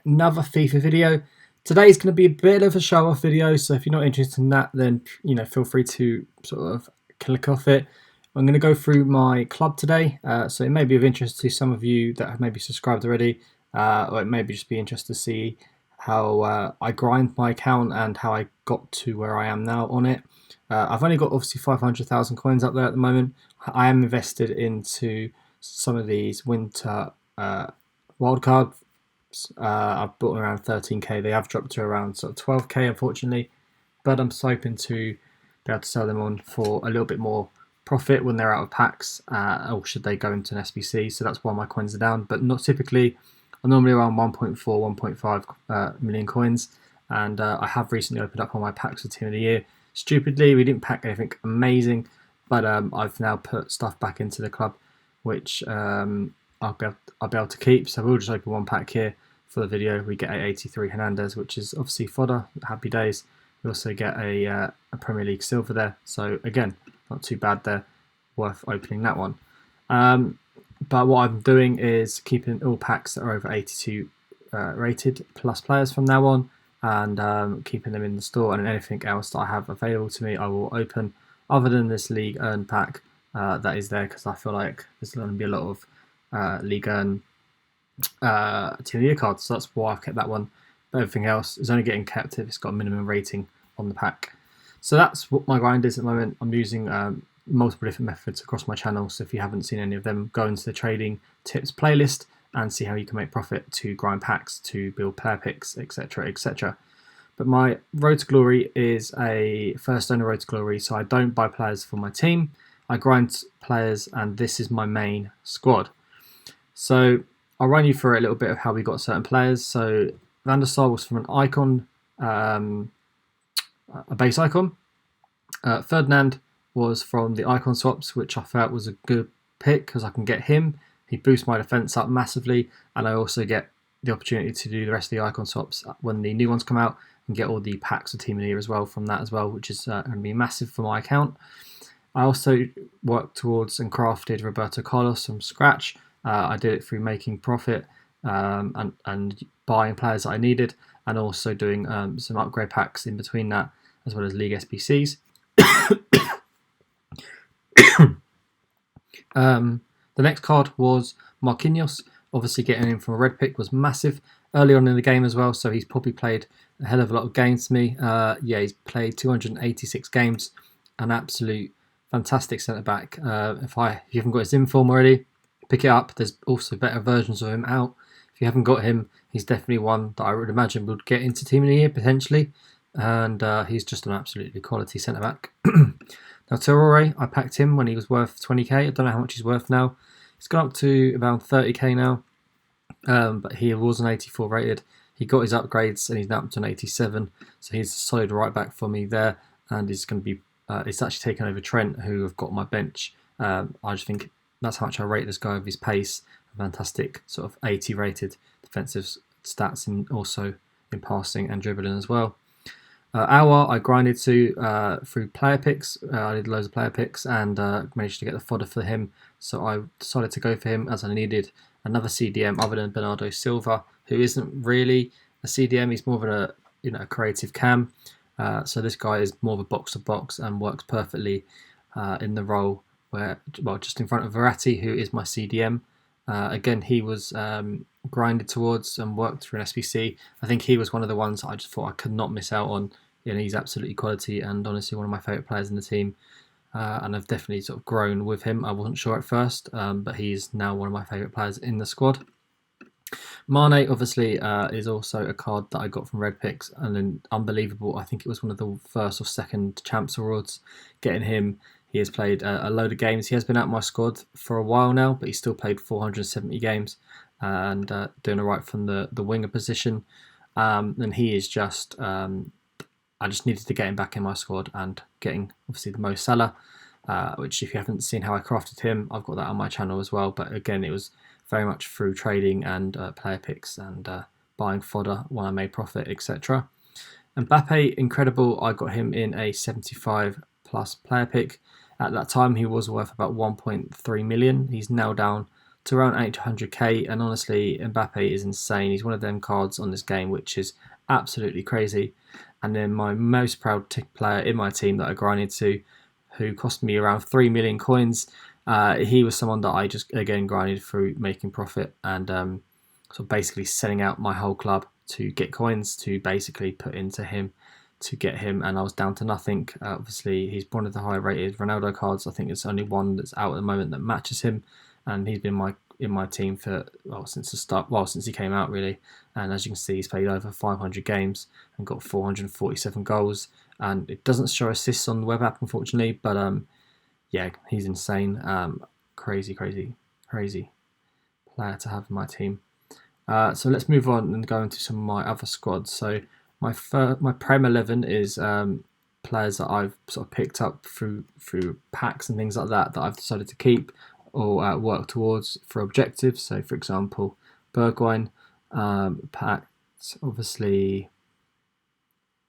Another FIFA video. Today's going to be a bit of a show off video, so if you're not interested in that, then feel free to sort of click off it. I'm going to go through my club today, so it may be of interest to some of you that have maybe subscribed already, or it may just be interesting to see how I grind my account and how I got to where I am now on it. I've only got obviously 500,000 coins up there at the moment. I am invested into some of these winter wildcard. I've bought around 13k. They have dropped to around sort of 12k, unfortunately, but I'm hoping to be able to sell them on for a little bit more profit when they're out of packs, or should they go into an SBC. So that's why my coins are down, but not typically. I'm normally around 1.4, 1.5 million coins, and I have recently opened up all my packs for Team of the Year. Stupidly, we didn't pack anything amazing, but I've now put stuff back into the club, which I'll be able to keep. So we'll just open one pack here for the video. We get a 83 Hernandez, which is obviously fodder. Happy days. We also get a Premier League silver there. So again, not too bad there. Worth opening that one. But what I'm doing is keeping all packs that are over 82 rated plus players from now on, and keeping them in the store. And anything else that I have available to me, I will open. Other than this League Earn pack that is there, because I feel like there's going to be a lot of League Earn Team of the Year cards, so that's why I've kept that one. But everything else is only getting kept if it's got a minimum rating on the pack. So that's what my grind is at the moment. I'm using multiple different methods across my channel, so if you haven't seen any of them, go into the trading tips playlist and see how you can make profit to grind packs, to build player picks, etc, etc. But my road to glory is a first owner road to glory, so I don't buy players for my team. I grind players, and this is my main squad. So I'll run you through a little bit of how we got certain players. So Van der Sar was from an icon, a base icon. Ferdinand was from the icon swaps, which I felt was a good pick because I can get him. He boosts my defense up massively, and I also get the opportunity to do the rest of the icon swaps when the new ones come out and get all the packs of Team of the Year as well from that as well, which is going to be massive for my account. I also worked towards and crafted Roberto Carlos from scratch. I did it through making profit and buying players that I needed, and also doing some upgrade packs in between that, as well as League SBCs. The next card was Marquinhos. Obviously, getting him from a red pick was massive early on in the game as well, so he's probably played a hell of a lot of games to me. Yeah, he's played 286 games, an absolute fantastic centre-back. If you haven't got his inform already, pick it up. There's also better versions of him out. If you haven't got him, he's definitely one that I would imagine would get into Team of the Year potentially, and he's just an absolutely quality centre-back. Now Traore, I packed him when he was worth 20k. I don't know how much he's worth now. He's gone up to around 30k now, but he was an 84 rated. He got his upgrades and he's now up to an 87, so he's a solid right back for me there, and he's going to be it's actually taken over Trent, who I've got on my bench. I just think that's how much I rate this guy with his pace. Fantastic sort of 80 rated defensive stats, and also in passing and dribbling as well. Aouar I grinded to through player picks. I did loads of player picks and managed to get the fodder for him, so I decided to go for him as I needed another CDM other than Bernardo Silva, who isn't really a CDM. He's more of a creative cam. So this guy is more of a box to box and works perfectly in the role where, well, just in front of Verratti, who is my CDM. Again, he was grinded towards and worked through an SBC. I think he was one of the ones I just thought I could not miss out on. He's absolutely quality and honestly one of my favourite players in the team. And I've definitely sort of grown with him. I wasn't sure at first, but he's now one of my favourite players in the squad. Mane obviously is also a card that I got from Red Picks, and then unbelievable. I think it was one of the first or second Champs Awards getting him. He has played a load of games. He has been out of my squad for a while now, but he's still played 470 games and doing all right from the winger position. And he is just, I just needed to get him back in my squad, and getting obviously the Mo Salah, which if you haven't seen how I crafted him, I've got that on my channel as well. But again, it was very much through trading and player picks and buying fodder when I made profit, etc. Mbappe, incredible. I got him in a 75 plus player pick. At that time, he was worth about 1.3 million. He's now down to around 800k, and honestly, Mbappe is insane. He's one of them cards on this game which is absolutely crazy. And then my most proud player in my team that I grinded to, who cost me around 3 million coins, he was someone that I just again grinded through making profit and sort of basically selling out my whole club to get coins to basically put into him to get him, and I was down to nothing. Obviously, he's one of the high rated Ronaldo cards. I think there's only one that's out at the moment that matches him, and he's been in my team for since the start. Well, since he came out really, and as you can see, he's played over 500 games and got 447 goals. And it doesn't show assists on the web app, unfortunately, but yeah, he's insane. Crazy player to have in my team. So let's move on and go into some of my other squads. So my Prem 11 is players that I've sort of picked up through packs and things like that I've decided to keep or work towards for objectives. So for example, Bergwijn packed, obviously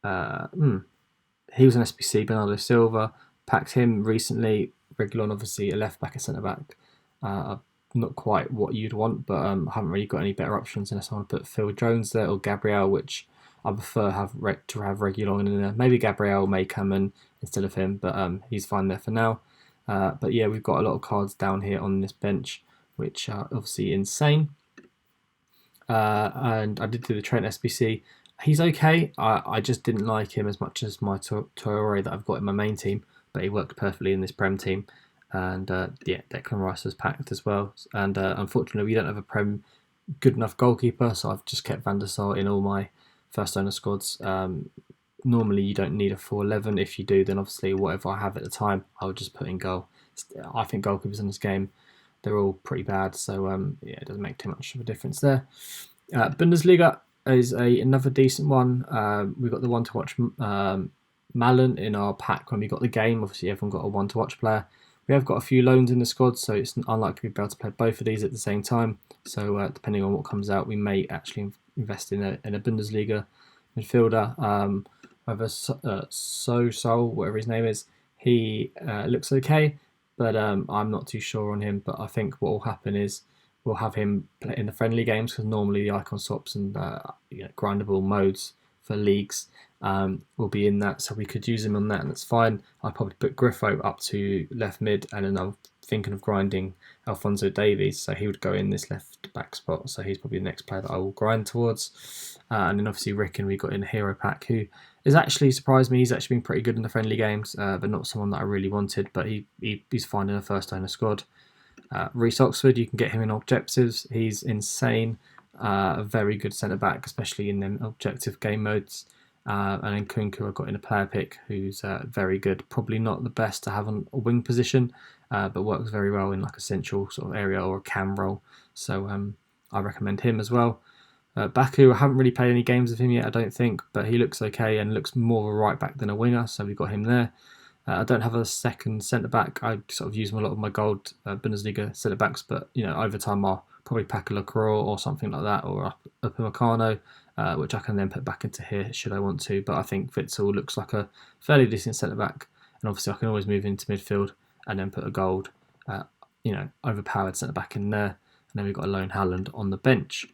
he was an SBC. Bernardo Silva, packed him recently. Reguilon, obviously a left back, a centre back. Not quite what you'd want, but I haven't really got any better options unless I want to put Phil Jones there or Gabriel, which I prefer to have Reguilon in there. Maybe Gabriel may come in instead of him, but he's fine there for now. But yeah, we've got a lot of cards down here on this bench, which are obviously insane. And I did do the Trent SBC. He's okay. I just didn't like him as much as my Traore that I've got in my main team, but he worked perfectly in this Prem team. And yeah, Declan Rice was packed as well. And unfortunately, we don't have a Prem good enough goalkeeper, so I've just kept Van der Sar in all my first owner squads. Normally, you don't need a 4'11". If you do, then obviously whatever I have at the time, I would just put in goal. I think goalkeepers in this game, they're all pretty bad, so yeah, it doesn't make too much of a difference there. Bundesliga is another decent one. We've got the one to watch Malen in our pack when we got the game. Obviously, everyone got a one to watch player. We have got a few loans in the squad, so it's unlikely we'll be able to play both of these at the same time. So depending on what comes out, we may actually invest in a Bundesliga midfielder. Whether Sol, whatever his name is, he looks okay, but I'm not too sure on him. But I think what will happen is we'll have him play in the friendly games, because normally the icon swaps and grindable modes for leagues will be in that, so we could use him on that, and that's fine. I'll probably put Griffo up to left mid, and then I'm thinking of grinding Alphonso Davies, so he would go in this left back spot, so he's probably the next player that I will grind towards. And then obviously Ricken we got in a hero pack, who has actually surprised me. He's actually been pretty good in the friendly games, but not someone that I really wanted, but he's fine in a first owner squad. Reece Oxford, you can get him in objectives. He's insane. A very good centre back, especially in them objective game modes. And then Kunku I got in a player pick, who's very good. Probably not the best to have on a wing position, but works very well in like a central sort of area or a cam role. So I recommend him as well. Baku, I haven't really played any games of him yet, I don't think, but he looks okay and looks more of a right back than a winger, so we've got him there. I don't have a second centre back. I sort of use a lot of my gold Bundesliga centre backs, but over time I'll probably pack a Lacroix or something like that, or a Pimacano, which I can then put back into here should I want to. But I think Witsel looks like a fairly decent centre back, and obviously I can always move into midfield and then put a gold, overpowered centre back in there, and then we've got a lone Haaland on the bench.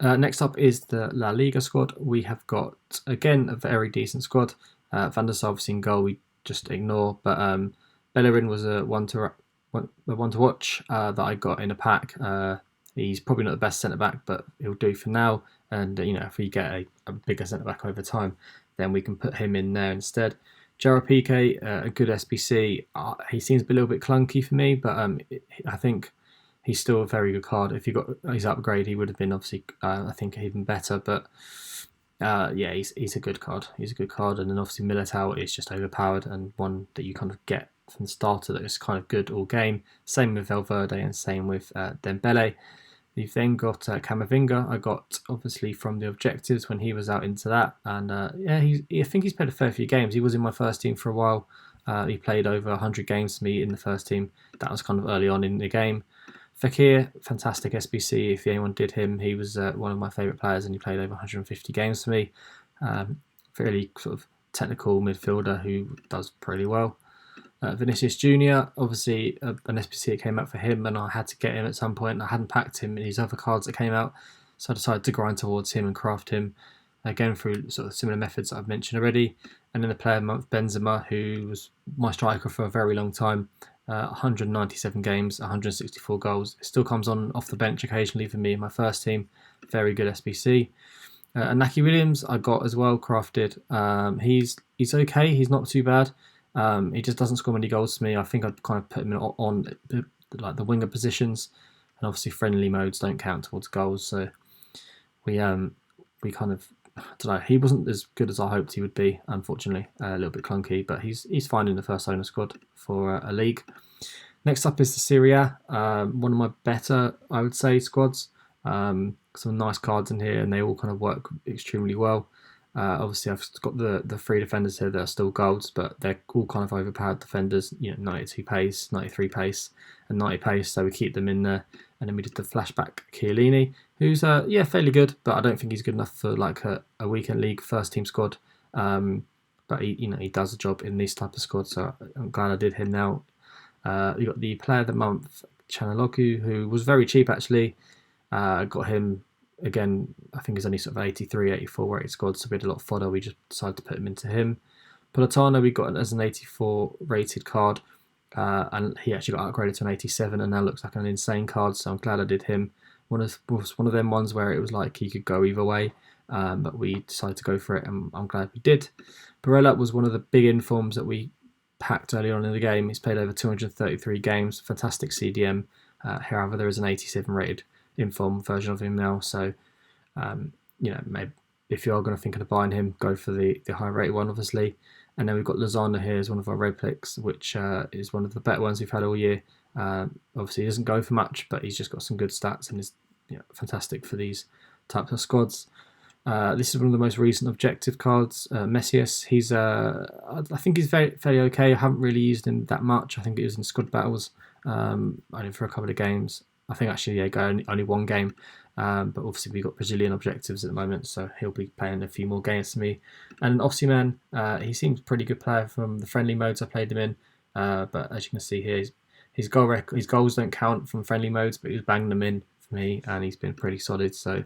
Next up is the La Liga squad. We have got, again, a very decent squad. Van der Sar obviously in goal, we just ignore, but Bellerin was a one to watch that I got in a pack. He's probably not the best centre back, but he'll do for now. And if we get a bigger centre back over time, then we can put him in there instead. Gerard Piqué, a good SBC. He seems a little bit clunky for me, but I think he's still a very good card. If he got his upgrade, he would have been obviously, I think, even better. But yeah, he's a good card. He's a good card, and then obviously Militao is just overpowered and one that you kind of get from the starter that is kind of good all game. Same with Valverde and same with Dembele. You've then got Kamavinga. I got obviously from the objectives when he was out into that, and yeah, I think he's played a fair few games. He was in my first team for a while. He played over 100 games for me in the first team. That was kind of early on in the game. Fekir, fantastic SBC. If anyone did him, he was one of my favourite players, and he played over 150 games for me. Fairly sort of technical midfielder who does pretty well. Vinicius Junior, obviously an SPC that came out for him, and I had to get him at some point. I hadn't packed him in these other cards that came out, so I decided to grind towards him and craft him again through sort of similar methods that I've mentioned already. And then the player of the month, Benzema, who was my striker for a very long time. 197 games, 164 goals. It still comes on off the bench occasionally for me in my first team. Very good SBC. And Naki Williams I got as well, crafted. He's okay. He's not too bad. He just doesn't score many goals for me. I think I'd kind of put him on the winger positions, and obviously friendly modes don't count towards goals. So we kind of, I don't know. He wasn't as good as I hoped he would be. Unfortunately, a little bit clunky, but he's fine in the first owner squad for a league. Next up is the Syria, one of my better, I would say, squads. Some nice cards in here, and they all kind of work extremely well. Obviously, I've got the three defenders here that are still golds, but they're all kind of overpowered defenders. 92 pace, 93 pace, and 90 pace. So we keep them in there. And then we did the flashback Chiellini, who's fairly good, but I don't think he's good enough for like a weekend league first team squad. But he does a job in this type of squad, so I'm glad I did him now. We got the player of the month, Chanaloku, who was very cheap actually. Got him again. I think he's only sort of 83, 84 rated squad, so we had a lot of fodder. We just decided to put him into him. Politano we got as an 84 rated card, and he actually got upgraded to an 87, and now looks like an insane card. So I'm glad I did him. Was one of them ones where it was like he could go either way, but we decided to go for it, and I'm glad we did. Barella was one of the big informs that we packed early on in the game. He's played over 233 games, fantastic CDM. However, there is an 87 rated inform version of him now, so maybe if you are going to think of buying him, go for the high rated one, obviously. And then we've got Lozano here as one of our red picks, which is one of the better ones we've had all year. Obviously, he doesn't go for much, but he's just got some good stats and is fantastic for these types of squads. This is one of the most recent objective cards, Messias. He's, I think he's fairly okay. I haven't really used him that much. I think it was in squad battles, only for a couple of games. I think actually, only one game. But obviously we've got Brazilian objectives at the moment, so he'll be playing a few more games for me. And Osimhen, he seems a pretty good player from the friendly modes I played him in. But as you can see here, his goals don't count from friendly modes, but he was banging them in for me, and he's been pretty solid. So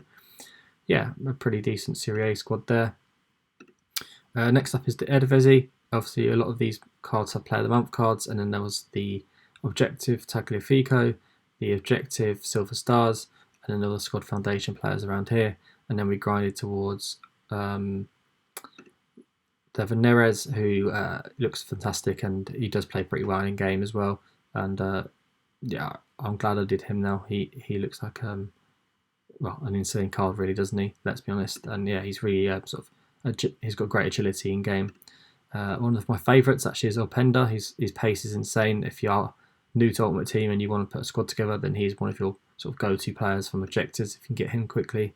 yeah, a pretty decent Serie A squad there. Next up is the Eredivisie. Obviously, a lot of these cards are Player of the Month cards, and then there was the Objective Tagliafico, the Objective Silver Stars, and then there were Squad Foundation players around here. And then we grinded towards the Veneres, who looks fantastic, and he does play pretty well in game as well. And I'm glad I did him now. He looks like an insane card, really, doesn't he? Let's be honest. And yeah, he's really he's got great agility in game. One of my favourites actually is Openda. His pace is insane. If you are new to Ultimate Team and you want to put a squad together, then he's one of your sort of go-to players from objectives if you can get him quickly.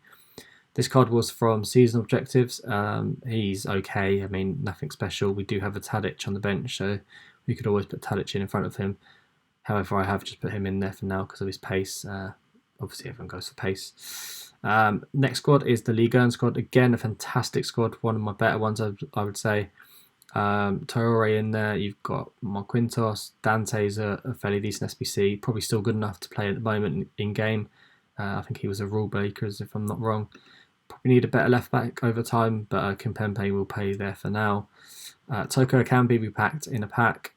This card was from season objectives. He's okay. I mean, nothing special. We do have a Tadic on the bench, so we could always put Tadic in front of him. However, I have just put him in there for now because of his pace. Obviously, everyone goes for pace. Next squad is the Liga squad. Again, a fantastic squad. One of my better ones, I would say. Traore in there. You've got Marquinhos. Dante's a fairly decent SBC. Probably still good enough to play at the moment in game. I think he was a rule breaker, if I'm not wrong. Probably need a better left back over time, but Kimpembe will play there for now. Toko Akambi we packed in a pack.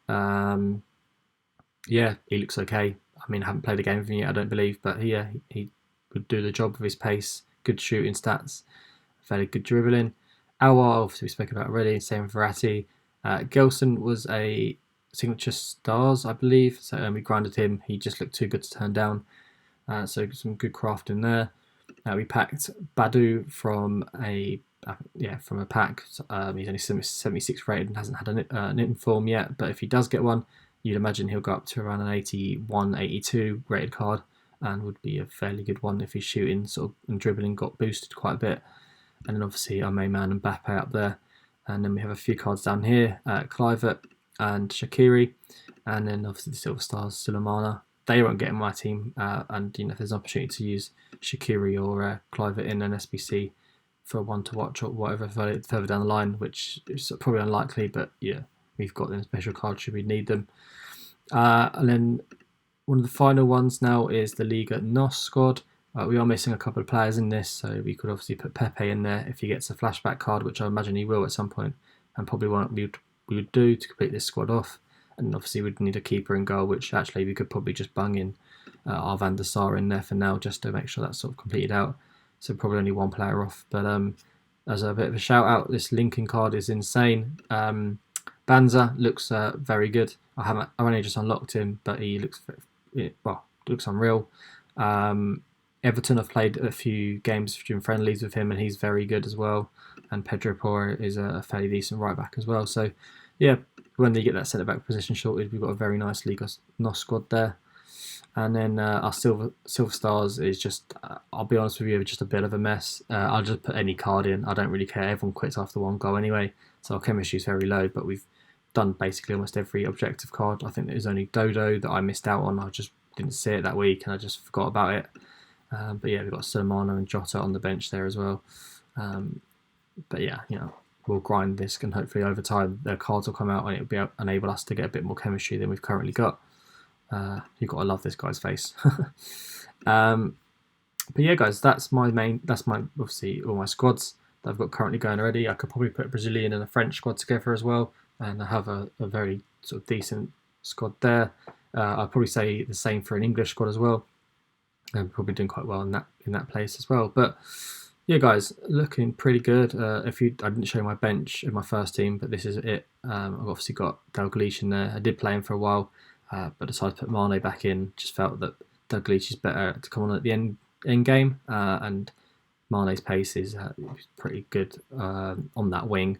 Yeah, he looks okay. I mean, I haven't played a game with him yet, I don't believe, but he would do the job with his pace, good shooting stats, fairly good dribbling. Awar, obviously we spoke about already, same with Verratti. Gelson was a signature stars, I believe, so we grinded him. He just looked too good to turn down, so some good craft in there. We packed Badu from a pack. He's only 76 rated and hasn't had an inform yet, but if he does get one, you'd imagine he'll go up to around an 81, 82 rated card, and would be a fairly good one if his shooting and dribbling got boosted quite a bit. And then obviously our main man Mbappe up there. And then we have a few cards down here, Kluivert and Shaqiri, and then obviously the Silver Stars, Sulemana. They won't get in my team, and if there's an opportunity to use Shaqiri or Kluivert in an SBC for one to watch or whatever further down the line, which is probably unlikely, but yeah, we've got them special cards should we need them. And then one of the final ones now is the Liga Squad. We are missing a couple of players in this, so we could obviously put Pepe in there if he gets a flashback card, which I imagine he will at some point, and probably one we would do to complete this squad off. And obviously we'd need a keeper in goal, which actually we could probably just bung in our Van der Sar in there for now, just to make sure that's sort of completed out. So probably only one player off. But as a bit of a shout out, this Lincoln card is insane. Banza looks very good. I've only just unlocked him, but he looks unreal. Everton have played a few games during friendlies with him, and he's very good as well. And Pedro Porro is a fairly decent right back as well. So yeah, when they get that centre back position sorted, we've got a very nice Liga squad there. And then our Silver Stars is just, I'll be honest with you, just a bit of a mess. I'll just put any card in. I don't really care. Everyone quits after one goal anyway. So our chemistry is very low, but we've done basically almost every objective card. I think there's only Dodo that I missed out on. I just didn't see it that week and I just forgot about it. But yeah, we've got Sulemano and Jota on the bench there as well. But yeah, we'll grind this, and hopefully over time the cards will come out and it'll enable us to get a bit more chemistry than we've currently got. You've got to love this guy's face. But yeah, guys, that's my obviously all my squads that I've got currently going already. I could probably put a Brazilian and a French squad together as well, and I have a very sort of decent squad there. I'd probably say the same for an English squad as well. I'm probably doing quite well in that place as well. But yeah, guys, looking pretty good. I didn't show you my bench in my first team, but this is it. I've obviously got Dalglish in there. I did play him for a while, but decided to put Mane back in. Just felt that Dalglish is better to come on at the end game, and Mane's pace is pretty good on that wing,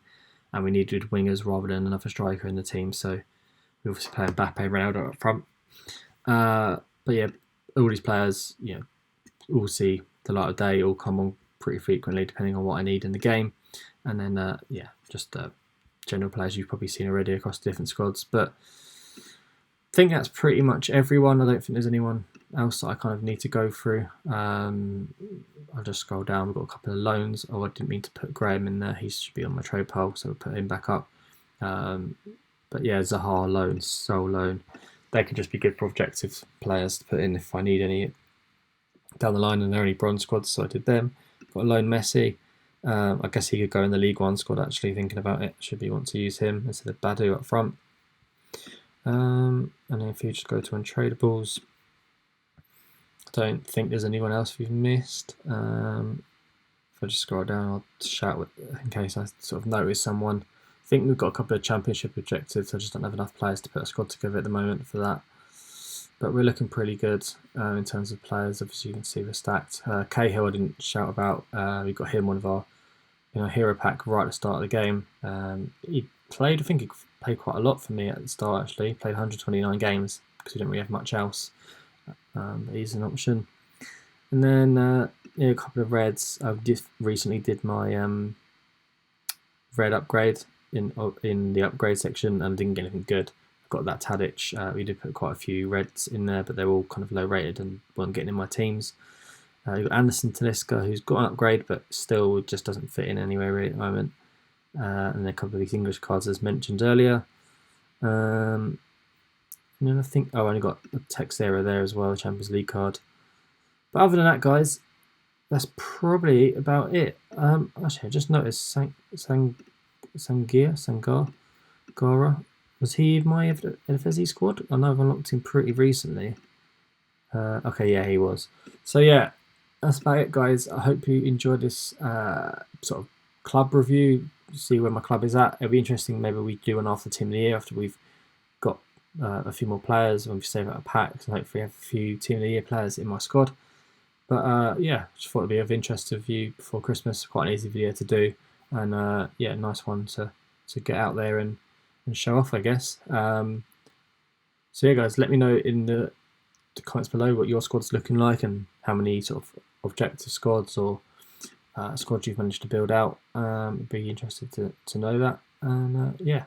and we needed wingers rather than another striker in the team. So we obviously play Mbappe, Ronaldo up front. But yeah, all these players, all see the light of day, all come on pretty frequently depending on what I need in the game. And then, just general players you've probably seen already across the different squads. But I think that's pretty much everyone. I don't think there's anyone else that I kind of need to go through. I'll just scroll down. We've got a couple of loans. Oh, I didn't mean to put Graham in there. He should be on my trade pile, so we'll put him back up. But yeah, Zaha loan, Sol loan. They could just be good for objective players to put in if I need any down the line, and they're only bronze squads, so I did them. Got a loan Messi. I guess he could go in the League One squad, actually, thinking about it. Should we want to use him instead of Badu up front. And then if you just go to Untradables, I don't think there's anyone else we've missed. If I just scroll down, I'll shout in case I sort of notice someone. I think we've got a couple of championship objectives. I just don't have enough players to put a squad together at the moment for that. But we're looking pretty good in terms of players. Obviously, you can see we're stacked. Cahill, I didn't shout about. We got him one of our hero pack right at the start of the game. He played, I think he played quite a lot for me at the start, actually. He played 129 games because we didn't really have much else. He's an option. And then a couple of reds. I recently did my red upgrade in the upgrade section and didn't get anything good. I've got that Tadic. We did put quite a few reds in there, but they're all kind of low rated and weren't getting in my teams. You've got Anderson Talisca, who's got an upgrade, but still just doesn't fit in anywhere really at the moment. And then a couple of these English cards as mentioned earlier. And then I think I only got a Texera there as well, a Champions League card. But other than that, guys, that's probably about it. Actually, I just noticed Gara. Was he my Efezi squad? I know I've unlocked him pretty recently. Okay, yeah, he was. So yeah, that's about it, guys. I hope you enjoyed this sort of club review. See where my club is at. It'll be interesting. Maybe we do one after Team of the Year after we've got a few more players when we save out a pack. So hopefully have a few Team of the Year players in my squad. But yeah, just thought it'd be of interest to you before Christmas. Quite an easy video to do, and yeah, nice one to get out there and show off, I guess. So yeah, guys, let me know in the comments below what your squad's looking like and how many sort of objective squads or squads you've managed to build out. I'd be interested to know that. And yeah,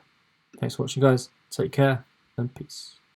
thanks for watching, guys. Take care and peace.